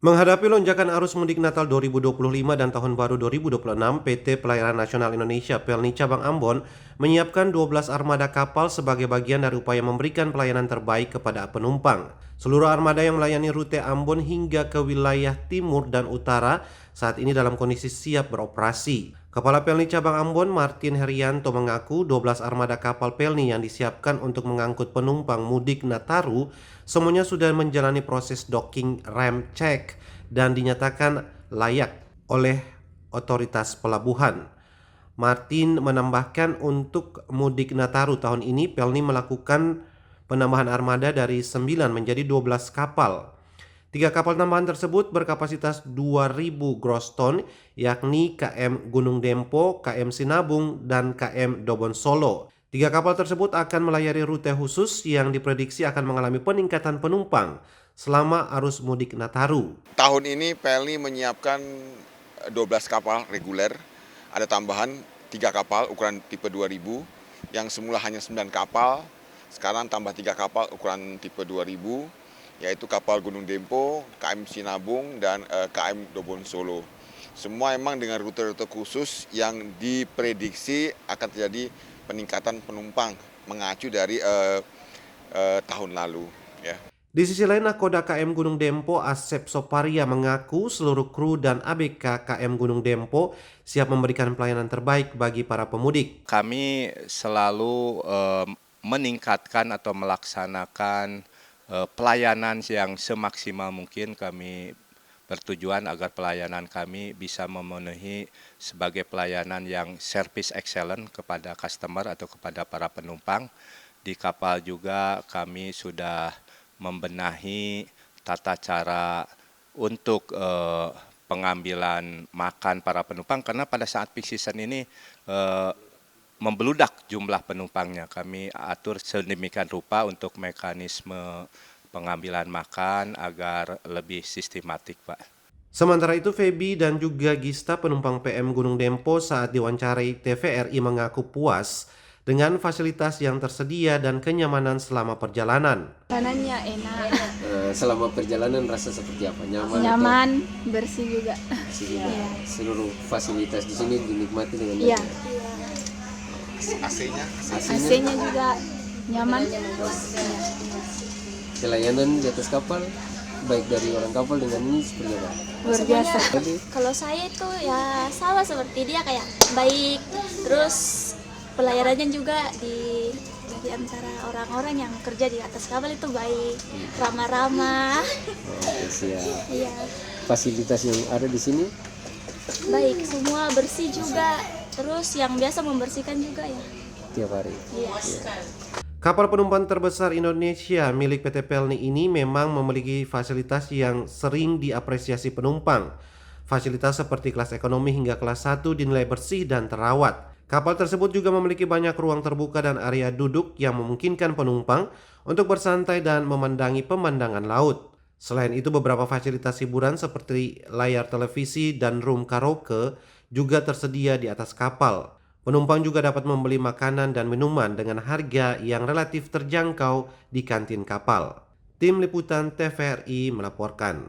Menghadapi lonjakan arus mudik Natal 2025 dan Tahun Baru 2026, PT Pelayaran Nasional Indonesia Pelni Cabang Ambon menyiapkan 12 armada kapal sebagai bagian dari upaya memberikan pelayanan terbaik kepada penumpang. Seluruh armada yang melayani rute Ambon hingga ke wilayah timur dan utara saat ini dalam kondisi siap beroperasi. Kepala Pelni Cabang Ambon Martin Herianto mengaku 12 armada kapal Pelni yang disiapkan untuk mengangkut penumpang mudik Nataru semuanya sudah menjalani proses docking rem check dan dinyatakan layak oleh otoritas pelabuhan. Martin menambahkan untuk mudik Nataru tahun ini Pelni melakukan penambahan armada dari 9 menjadi 12 kapal. 3 kapal tambahan tersebut berkapasitas 2.000 gross ton, yakni KM Gunung Dempo, KM Sinabung, dan KM Dobon Solo. 3 kapal tersebut akan melayari rute khusus yang diprediksi akan mengalami peningkatan penumpang selama arus mudik Nataru. Tahun ini Pelni menyiapkan 12 kapal reguler, ada tambahan 3 kapal ukuran tipe 2000, yang semula hanya 9 kapal, sekarang tambah 3 kapal ukuran tipe 2000, yaitu kapal Gunung Dempo, KM Sinabung, dan KM Dobon Solo. Semua memang dengan rute-rute khusus yang diprediksi akan terjadi peningkatan penumpang mengacu dari tahun lalu. Ya. Di sisi lain, Nakoda KM Gunung Dempo Asep Soparia mengaku seluruh kru dan ABK KM Gunung Dempo siap memberikan pelayanan terbaik bagi para pemudik. Kami selalu meningkatkan atau melaksanakan pelayanan yang semaksimal mungkin. Kami bertujuan agar pelayanan kami bisa memenuhi sebagai pelayanan yang service excellent kepada customer atau kepada para penumpang. Di kapal juga kami sudah membenahi tata cara untuk pengambilan makan para penumpang, karena pada saat peak season ini membeludak jumlah penumpangnya. Kami atur sedemikian rupa untuk mekanisme pengambilan makan agar lebih sistematik, Pak. Sementara itu, Feby dan juga Gista penumpang PM Gunung Dempo saat diwawancarai TVRI mengaku puas dengan fasilitas yang tersedia dan kenyamanan selama perjalanan. Makanannya enak. Selama perjalanan rasa seperti apa? Nyaman, bersih juga. Bersih juga. Iya. Seluruh fasilitas di sini dinikmati dengan Iya. AC-nya juga nyaman. Pelayanan di atas kapal baik dari orang kapal dengan ini seperti apa? Luar biasa. Kalau saya itu ya sama seperti dia, kayak baik, terus pelayanannya juga di antara orang-orang yang kerja di atas kapal itu baik, ramah-ramah. Oke, siap. Iya, Fasilitas yang ada di sini baik, semua bersih juga, terus yang biasa membersihkan juga ya. tiap hari. Iya. Kapal penumpang terbesar Indonesia milik PT Pelni ini memang memiliki fasilitas yang sering diapresiasi penumpang. Fasilitas seperti kelas ekonomi hingga kelas 1 dinilai bersih dan terawat. Kapal tersebut juga memiliki banyak ruang terbuka dan area duduk yang memungkinkan penumpang untuk bersantai dan memandangi pemandangan laut. Selain itu, beberapa fasilitas hiburan seperti layar televisi dan room karaoke juga tersedia di atas kapal. Penumpang juga dapat membeli makanan dan minuman dengan harga yang relatif terjangkau di kantin kapal. Tim Liputan TVRI melaporkan.